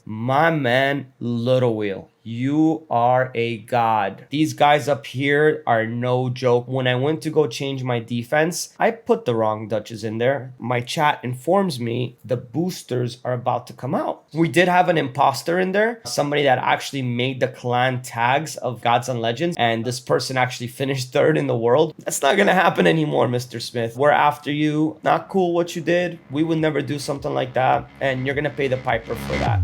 my man LilWheel. You are a god. These guys up here are no joke. When I went to go change my defense, I put the wrong Dutches in there. My chat informs me the boosters are about to come out. We did have an imposter in there, somebody that actually made the clan tags of Gods and Legends, and this person actually finished third in the world. That's not gonna happen anymore, Mr. Smith. We're after you. Not cool what you did. We would never do something like that, and you're gonna pay the piper for that.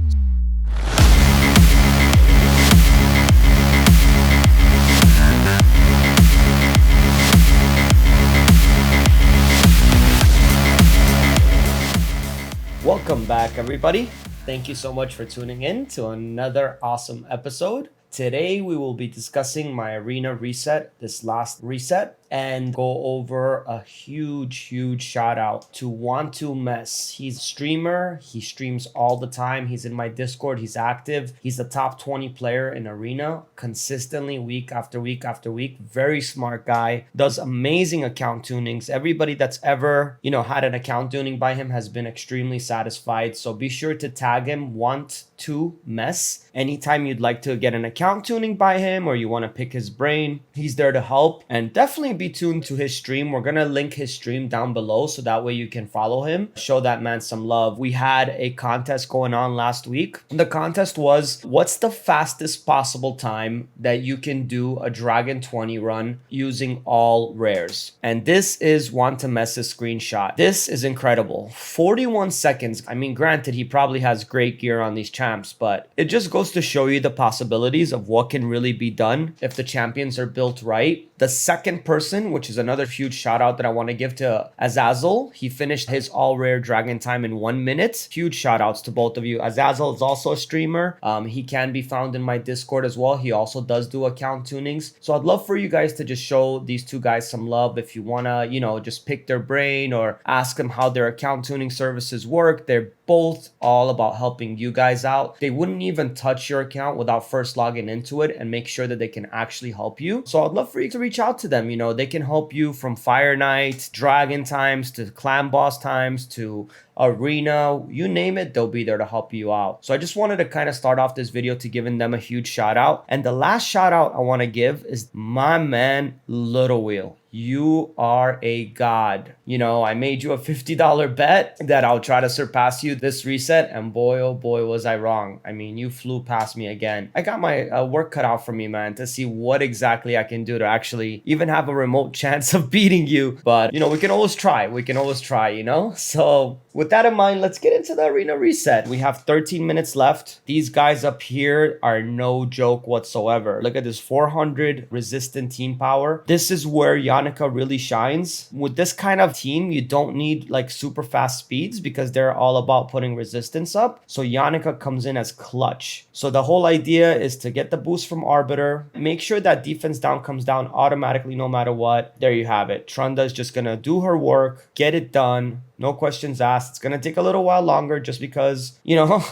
Welcome back, everybody. Thank you so much for tuning in to another awesome episode. Today, we will be discussing my arena reset, this last reset, and go over a huge shout out to Want to Mess. He's a streamer. He streams all the time. He's in my Discord. He's active. He's the top 20 player in arena consistently week after week after week. Very smart guy. Does amazing account tunings. Everybody that's ever, had an account tuning by him has been extremely satisfied. So be sure to tag him, Want to Mess. Anytime you'd like to get an account tuning by him or you want to pick his brain, he's there to help. And definitely be tuned to his stream. We're gonna link his stream down below so that way you can follow him. Show that man some love. We had a contest going on last week. The contest was, what's the fastest possible time that you can do a Dragon 20 run using all rares? And this is Want to Mess's screenshot. This is incredible. 41 seconds. I mean, granted, he probably has great gear on these champs, but it just goes to show you the possibilities of what can really be done if the champions are built right. The second person, which is another huge shout out that I want to give to Azazel. He finished his all rare dragon time in 1 minute. Huge shout outs to both of you. Azazel is also a streamer. He can be found in my Discord as well. He also does do account tunings. So I'd love for you guys to just show these two guys some love. If you want to, just pick their brain or ask them how their account tuning services work. They're both all about helping you guys out. They wouldn't even touch your account without first logging into it and make sure that they can actually help you. So I'd love for you to reach out to them. They can help you from Fire Knight, Dragon times to Clan Boss times to arena, you name it, they'll be there to help you out. So I just wanted to kind of start off this video to giving them a huge shout out. And the last shout out I want to give is my man LilWheel. You are a god. I made you a $50 bet that I'll try to surpass you this reset, and boy, oh boy, was I wrong. I mean, you flew past me again. I got my work cut out for me, man, to see what exactly I can do to actually even have a remote chance of beating you. But, we can always try. So with that in mind, let's get into the arena reset. We have 13 minutes left. These guys up here are no joke whatsoever. Look at this 400 resistant team power. This is where Yannicka really shines. With this kind of team, you don't need like super fast speeds because they're all about putting resistance up. So Yannicka comes in as clutch. So the whole idea is to get the boost from Arbiter, make sure that defense down comes down automatically no matter what. There you have it. Trunda is just gonna do her work, get it done. No questions asked. It's going to take a little while longer just because,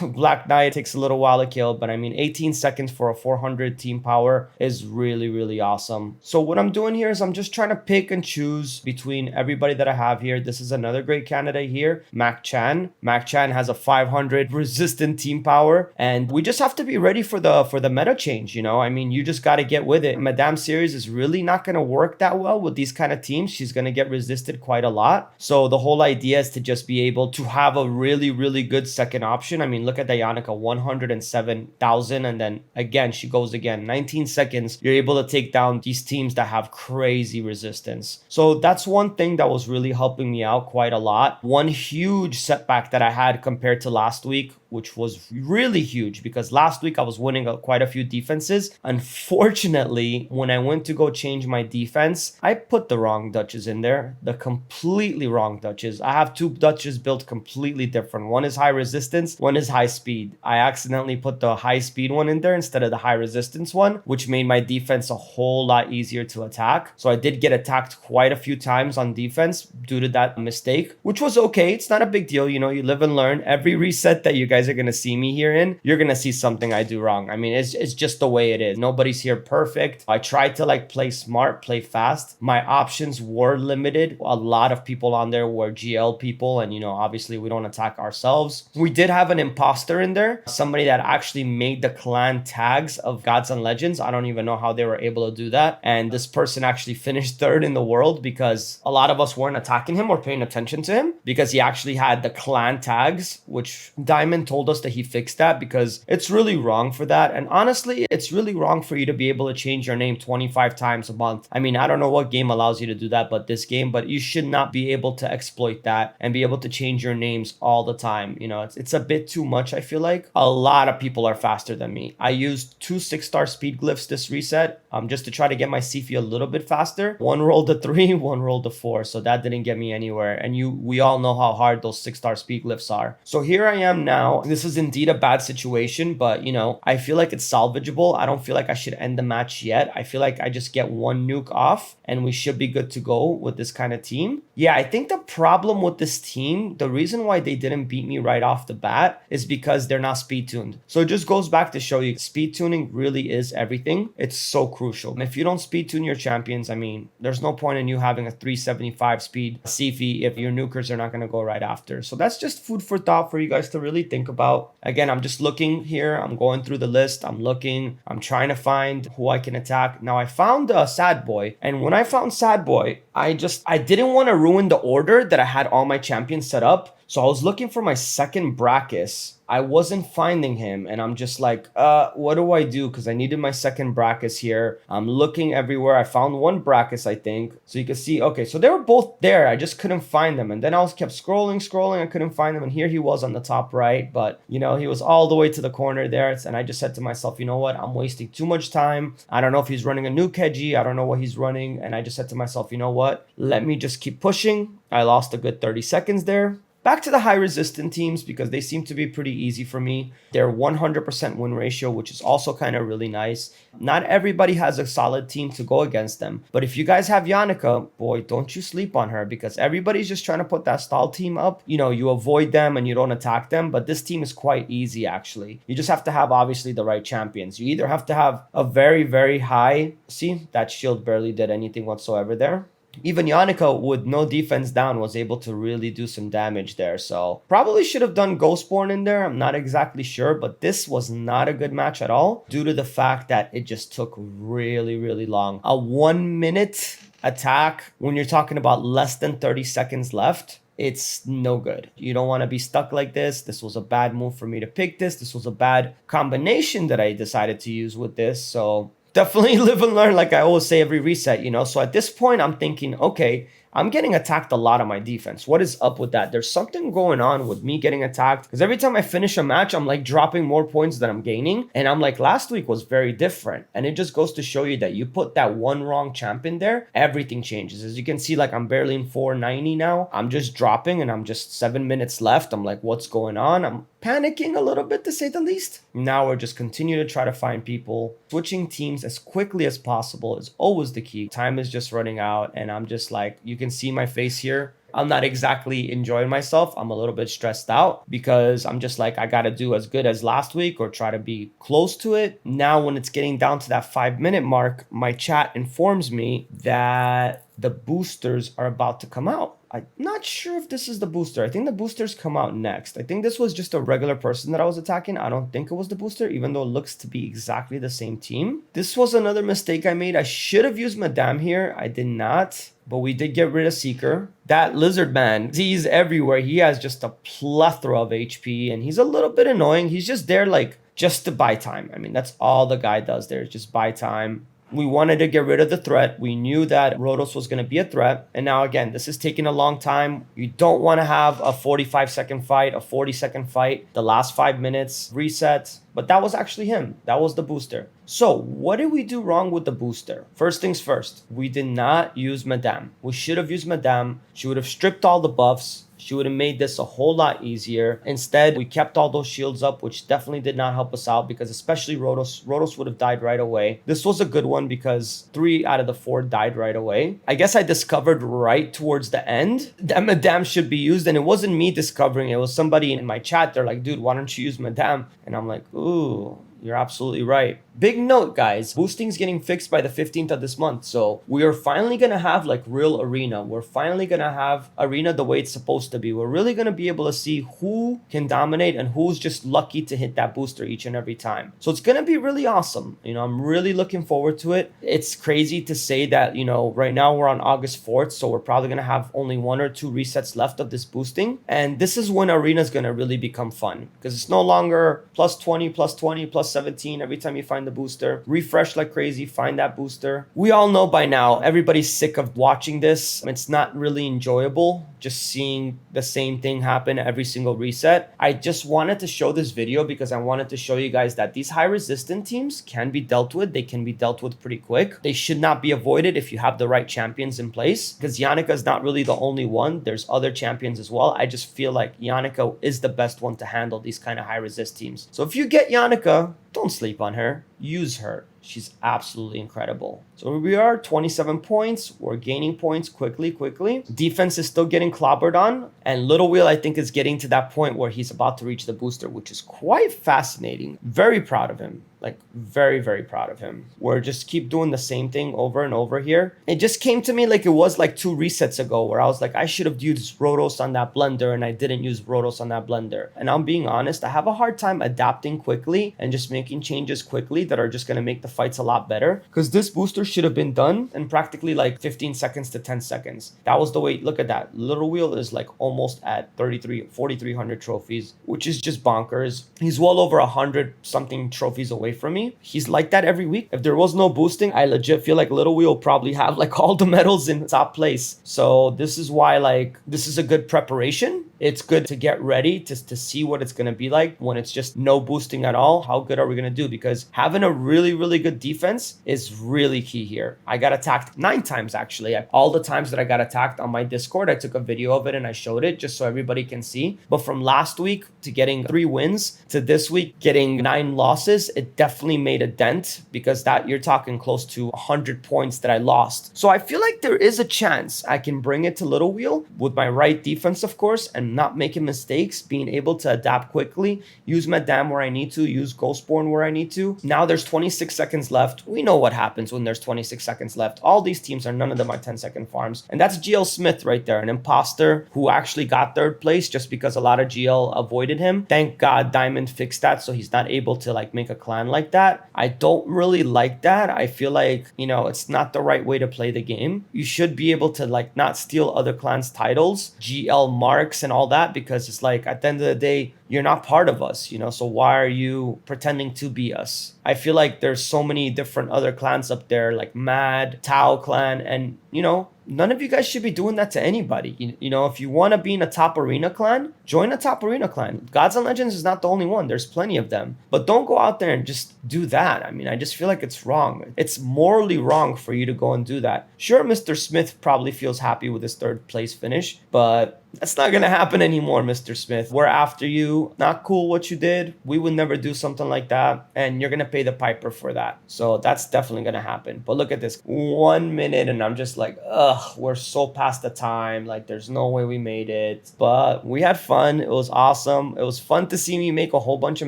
Black Knight takes a little while to kill. But I mean, 18 seconds for a 400 team power is really awesome. So what I'm doing here is I'm just trying to pick and choose between everybody that I have here. This is another great candidate here, Mac Chan. Mac Chan has a 500 resistant team power. And we just have to be ready for the meta change, I mean, you just got to get with it. Madame series is really not going to work that well with these kind of teams. She's going to get resisted quite a lot. So the whole idea is to just be able to have a really good second option. I mean, look at Yannicka, 107,000, and then again she goes again 19 seconds. You're able to take down these teams that have crazy resistance. So that's one thing that was really helping me out quite a lot. One huge setback that I had compared to last week, which was really huge because last week I was winning quite a few defenses. Unfortunately, when I went to go change my defense, I put the wrong Dutches in there, the completely wrong Dutches. I have two Dutches built completely different. One is high resistance, one is high speed. I accidentally put the high speed one in there instead of the high resistance one, which made my defense a whole lot easier to attack. So I did get attacked quite a few times on defense due to that mistake, which was okay. It's not a big deal. You live and learn. Every reset that you guys guys are going to see me here in, you're going to see something I do wrong. I mean, it's just the way it is. Nobody's here perfect. I tried to like play smart, play fast. My options were limited. A lot of people on there were GL people, and obviously we don't attack ourselves. We did have an imposter in there, somebody that actually made the clan tags of Gods and Legends. I don't even know how they were able to do that. And this person actually finished third in the world because a lot of us weren't attacking him or paying attention to him because he actually had the clan tags, which Diamond told us that he fixed that because it's really wrong for that. And honestly, it's really wrong for you to be able to change your name 25 times a month. I mean, I don't know what game allows you to do that, but this game, but you should not be able to exploit that and be able to change your names all the time. It's a bit too much. I feel like a lot of people are faster than me. I used 2 6-star speed glyphs this reset just to try to get my CF a little bit faster. One rolled a 3, one rolled a 4, so that didn't get me anywhere. And we all know how hard those 6-star speed glyphs are. So here I am now. This is indeed a bad situation, but I feel like it's salvageable. I don't feel like I should end the match yet. I feel like I just get one nuke off and we should be good to go with this kind of team. Yeah, I think the problem with this team, the reason why they didn't beat me right off the bat is because they're not speed tuned. So it just goes back to show you speed tuning really is everything. It's so crucial. And if you don't speed tune your champions, I mean, there's no point in you having a 375 speed CF if your nukers are not going to go right after. So that's just food for thought for you guys to really think about. Again, I'm just looking here. I'm going through the list. I'm looking. I'm trying to find who I can attack. Now I found Sad Boy. And when I found Sad Boy, I didn't want to ruin the order that I had all my champions set up. So I was looking for my second Brachus. I wasn't finding him, and I'm just like, what do I do? Because I needed my second Brachus here. I'm looking everywhere. I found one Brachus, I think. So you can see, okay, so they were both there. I just couldn't find them. And then I kept scrolling. I couldn't find them. And here he was on the top right. But, he was all the way to the corner there. And I just said to myself, you know what? I'm wasting too much time. I don't know if he's running a new Keji. I don't know what he's running. And I just said to myself, you know what? Let me just keep pushing. I lost a good 30 seconds there. Back to the high resistant teams because they seem to be pretty easy for me. They're 100% win ratio, which is also kind of really nice. Not everybody has a solid team to go against them. But if you guys have Yannicka, boy, don't you sleep on her because everybody's just trying to put that stall team up. You avoid them and you don't attack them. But this team is quite easy, actually. You just have to have, obviously, the right champions. You either have to have a very, very high... See, that shield barely did anything whatsoever there. Even Yannicka with no defense down was able to really do some damage there. So probably should have done Ghostborn in there. I'm not exactly sure, but this was not a good match at all due to the fact that it just took really, really long. A 1 minute attack when you're talking about less than 30 seconds left. It's no good. You don't want to be stuck like this. This was a bad move for me to pick this. This was a bad combination that I decided to use with this. So definitely live and learn, like I always say every reset, So at this point, I'm thinking, okay, I'm getting attacked a lot on my defense. What is up with that? There's something going on with me getting attacked because every time I finish a match, I'm like dropping more points than I'm gaining. And I'm like, last week was very different. And it just goes to show you that you put that one wrong champ in there, everything changes. As you can see, like I'm barely in 490 now. I'm just dropping and I'm just 7 minutes left. I'm like, what's going on? I'm panicking a little bit to say the least. Now we're just continue to try to find people. Switching teams as quickly as possible is always the key. Time is just running out and I'm just like, you can see my face here. I'm not exactly enjoying myself. I'm a little bit stressed out because I'm just like, I got to do as good as last week or try to be close to it. Now, when it's getting down to that 5-minute mark, my chat informs me that the boosters are about to come out. I'm not sure if this is the booster. I think the boosters come out next. I think this was just a regular person that I was attacking. I don't think it was the booster, even though it looks to be exactly the same team. This was another mistake I made. I should have used Madame here. I did not. But we did get rid of Seeker. That lizard man, he's everywhere. He has just a plethora of HP and he's a little bit annoying. He's just there like just to buy time. I mean, that's all the guy does there is just buy time. We wanted to get rid of the threat. We knew that Rotos was going to be a threat. And now, again, this is taking a long time. You don't want to have a 45-second fight, a 40-second fight, the last 5 minutes, reset. But that was actually him. That was the booster. So what did we do wrong with the booster? First things first, we did not use Madame. We should have used Madame. She would have stripped all the buffs. She would have made this a whole lot easier. Instead, we kept all those shields up, which definitely did not help us out because especially Rotos would have died right away. This was a good one because 3 out of the 4 died right away. I guess I discovered right towards the end that Madame should be used, and it wasn't me discovering it. It was somebody in my chat. They're like, dude, why don't you use Madame? And I'm like, ooh, you're absolutely right. Big note, guys, boosting is getting fixed by the 15th of this month. So we are finally going to have like real arena. We're finally going to have arena the way it's supposed to be. We're really going to be able to see who can dominate and who's just lucky to hit that booster each and every time. So it's going to be really awesome. You know, I'm really looking forward to it. It's crazy to say that, you know, right now we're on August 4th. So we're probably going to have only 1 or 2 resets left of this boosting. And this is when arena is going to really become fun because it's no longer plus 20, plus 20, plus 17 every time you find the booster. Refresh like crazy, find that booster. We all know by now, everybody's sick of watching this. It's not really enjoyable just seeing the same thing happen every single reset. I just wanted to show this video because I wanted to show you guys that these high resistant teams can be dealt with. They can be dealt with pretty quick. They should not be avoided if you have the right champions in place because Yannicka is not really the only one. There's other champions as well. I just feel like Yannicka is the best one to handle these kind of high resist teams. So if you get Yannicka, don't sleep on her. Use her. She's absolutely incredible. So we are 27 points. We're gaining points quickly. Defense is still getting clobbered on. And LilWheel, I think, is getting to that point where he's about to reach the booster, which is quite fascinating. Very proud of him. Like, very, very proud of him. We're just keep doing the same thing over and over here. It just came to me like it was like 2 resets ago where I was like, I should have used Rotos on that blender and I didn't use Rotos on that blender. And I'm being honest, I have a hard time adapting quickly and just making changes quickly that are just going to make the fights a lot better. Because this booster should have been done in practically like 15 seconds to 10 seconds. That was the way, look at that. LilWheel is like almost at 4,300 trophies, which is just bonkers. He's well over 100 something trophies away from me. He's like that every week. If there was no boosting, I legit feel like LilWheel will probably have like all the medals in top place. So this is why like this is a good preparation. It's good to get ready to see what it's going to be like when it's just no boosting at all. How good are we going to do? Because having a really, really good defense is really key here. I got attacked 9 times actually. All the times that I got attacked on my Discord, I took a video of it and I showed it just so everybody can see. But from last week to getting 3 wins to this week getting 9 losses, it definitely made a dent because that you're talking close to 100 points that I lost. So I feel like there is a chance I can bring it to LilWheel with my right defense, of course, and not making mistakes, being able to adapt quickly, use Madame where I need to, use Ghostborn where I need to. Now there's 26 seconds left. We know what happens when there's 26 seconds left. All these teams are, none of them are 10-second farms. And that's GL Smith right there, an imposter who actually got 3rd place just because a lot of GL avoided him. Thank God Diamond fixed that so he's not able to like make a clan like that. I don't really like that. I feel like, you know, it's not the right way to play the game. You should be able to like not steal other clans' titles, GL marks and all that, because it's like at the end of the day, you're not part of us, you know, so why are you pretending to be us? I feel like there's so many different other clans up there like Mad, Tao clan, and you know, none of you guys should be doing that to anybody. You know, if you want to be in a top arena clan, join a top arena clan. Gods and Legends is not the only one. There's plenty of them. But don't go out there and just do that. I mean, I just feel like it's wrong. It's morally wrong for you to go and do that. Sure, Mr. Smith probably feels happy with his 3rd place finish, but that's not going to happen anymore, Mr. Smith. We're after you. Not cool what you did. We would never do something like that. And you're going to pay the piper for that. So that's definitely going to happen. But look at this. 1 minute and I'm just like, ugh, we're so past the time. Like there's no way we made it. But we had fun. It was awesome. It was fun to see me make a whole bunch of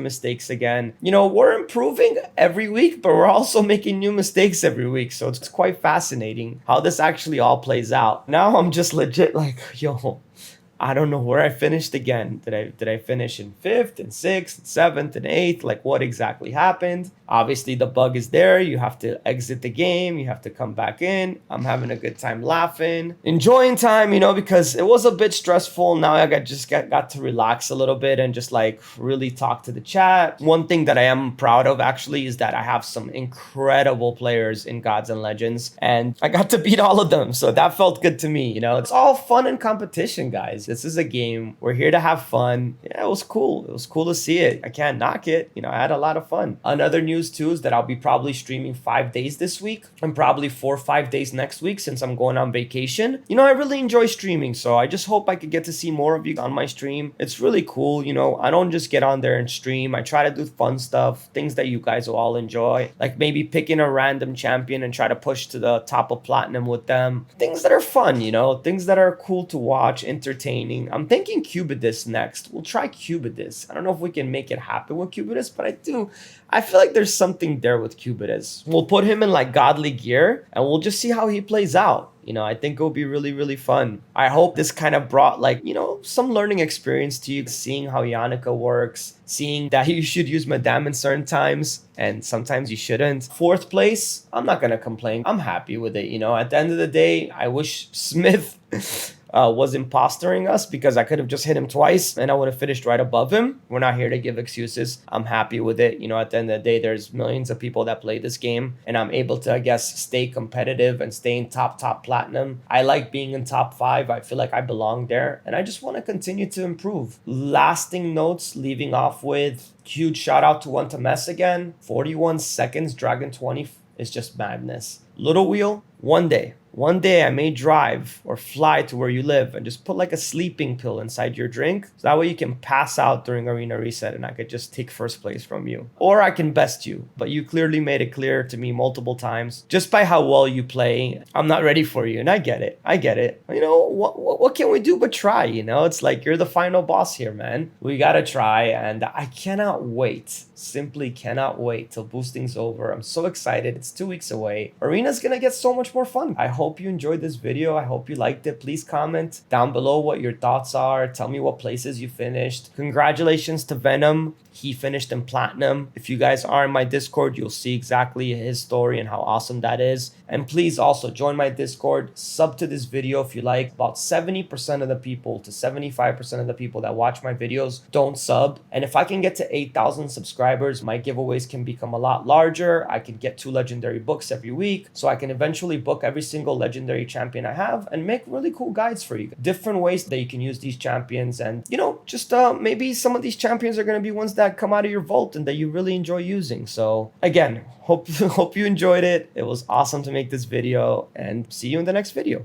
mistakes again. You know, we're improving every week, but we're also making new mistakes every week. So it's quite fascinating how this actually all plays out. Now I'm just legit like, yo, I don't know where I finished again. Did I finish in 5th and 6th and 7th and 8th? Like what exactly happened? Obviously the bug is there. You have to exit the game. You have to come back in. I'm having a good time laughing, enjoying time, you know, because it was a bit stressful. Now I got to relax a little bit and just like really talk to the chat. One thing that I am proud of actually is that I have some incredible players in Gods and Legends and I got to beat all of them. So that felt good to me. You know, it's all fun and competition, guys. This is a game. We're here to have fun. Yeah, it was cool. It was cool to see it. I can't knock it. I had a lot of fun. Another news too is that I'll be probably streaming 5 days this week and probably 4 or 5 days next week since I'm going on vacation. I really enjoy streaming, so I just hope I could get to see more of you on my stream. It's really cool. I don't just get on there and stream. I try to do fun stuff, things that you guys will all enjoy, like maybe picking a random champion and try to push to the top of platinum with them. Things that are fun, things that are cool to watch, entertaining. I'm thinking Cubidus next. We'll try Cubidus. I don't know if we can make it happen with Cubidus, but I feel like there's something there with Cubidus. We'll put him in like godly gear and we'll just see how he plays out. I think it'll be really, really fun. I hope this kind of brought some learning experience to you, seeing how Yannicka works, seeing that you should use Madame in certain times and sometimes you shouldn't. 4th place, I'm not going to complain. I'm happy with it. At the end of the day, I wish Smith was impostering us because I could have just hit him twice and I would have finished right above him. We're not here to give excuses. I'm happy with it. At the end of the day, there's millions of people that play this game and I'm able to, I guess, stay competitive and stay in top platinum. I like being in top 5. I feel like I belong there and I just want to continue to improve. Lasting notes, leaving off with huge shout out to One to Mess again. 41 seconds, Dragon 20 is just madness. LilWheel, One day I may drive or fly to where you live and just put like a sleeping pill inside your drink. So that way you can pass out during Arena Reset and I could just take 1st place from you. Or I can best you. But you clearly made it clear to me multiple times, just by how well you play, I'm not ready for you. And I get it. What can we do but try? It's like you're the final boss here, man. We gotta try. And I cannot wait. Simply cannot wait till boosting's over. I'm so excited. It's 2 weeks away. Arena's gonna get so much more fun. I hope you enjoyed this video. I hope you liked it. Please comment down below what your thoughts are. Tell me what places you finished. Congratulations to Venom. He finished in platinum. If you guys are in my Discord, you'll see exactly his story and how awesome that is. And please also join my Discord, sub to this video if you like. About 70% of the people to 75% of the people that watch my videos don't sub. And if I can get to 8,000 subscribers, my giveaways can become a lot larger. I can get 2 legendary books every week. So I can eventually book every single legendary champion I have and make really cool guides for you. Different ways that you can use these champions. And, just maybe some of these champions are going to be ones that come out of your vault and that you really enjoy using. So again, hope you enjoyed it. It was awesome to make this video and see you in the next video.